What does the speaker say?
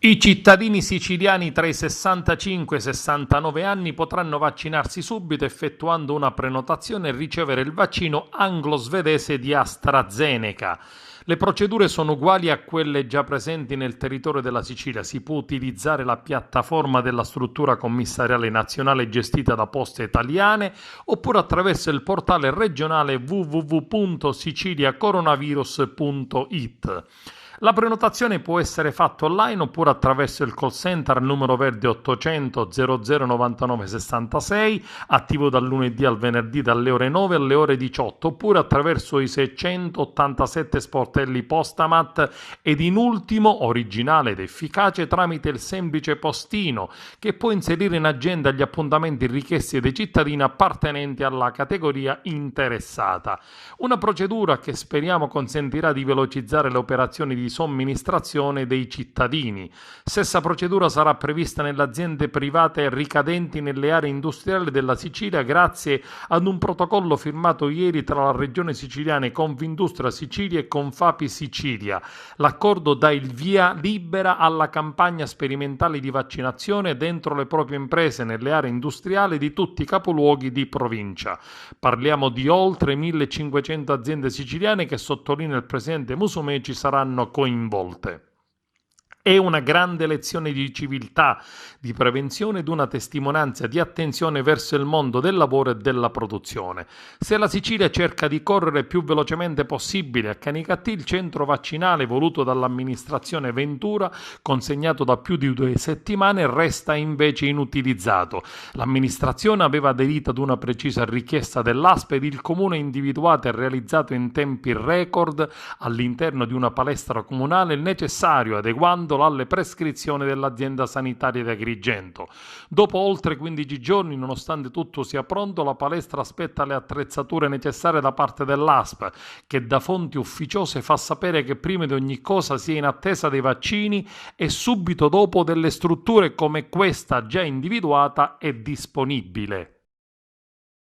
I cittadini siciliani tra i 65 e i 69 anni potranno vaccinarsi subito effettuando una prenotazione e ricevere il vaccino anglo-svedese di AstraZeneca. Le procedure sono uguali a quelle già presenti nel territorio della Sicilia. Si può utilizzare la piattaforma della struttura commissariale nazionale gestita da Poste Italiane oppure attraverso il portale regionale www.siciliacoronavirus.it. La prenotazione può essere fatta online oppure attraverso il call center numero verde 800 00 99 66, attivo dal lunedì al venerdì dalle ore 9 alle ore 18, oppure attraverso i 687 sportelli Postamat ed in ultimo, originale ed efficace, tramite il semplice postino che può inserire in agenda gli appuntamenti richiesti dai cittadini appartenenti alla categoria interessata. Una procedura che speriamo consentirà di velocizzare le operazioni di somministrazione dei cittadini. Stessa procedura sarà prevista nelle aziende private ricadenti nelle aree industriali della Sicilia grazie ad un protocollo firmato ieri tra la Regione Siciliana, Confindustria Sicilia e Confapi Sicilia. L'accordo dà il via libera alla campagna sperimentale di vaccinazione dentro le proprie imprese nelle aree industriali di tutti i capoluoghi di provincia. Parliamo di oltre 1500 aziende siciliane che, sottolinea il presidente Musumeci, saranno coinvolte. È una grande lezione di civiltà, di prevenzione ed una testimonianza di attenzione verso il mondo del lavoro e della produzione. Se la Sicilia cerca di correre più velocemente possibile a Canicattì, il centro vaccinale voluto dall'amministrazione Ventura, consegnato da più di 2 settimane, resta invece inutilizzato. L'amministrazione aveva aderito ad una precisa richiesta dell'ASP ed il comune ha individuato e realizzato in tempi record all'interno di una palestra comunale il necessario, adeguando alle prescrizioni dell'azienda sanitaria di Agrigento. Dopo oltre 15 giorni, nonostante tutto sia pronto, la palestra aspetta le attrezzature necessarie da parte dell'ASP, che da fonti ufficiose fa sapere che prima di ogni cosa si è in attesa dei vaccini e subito dopo delle strutture come questa già individuata e disponibile.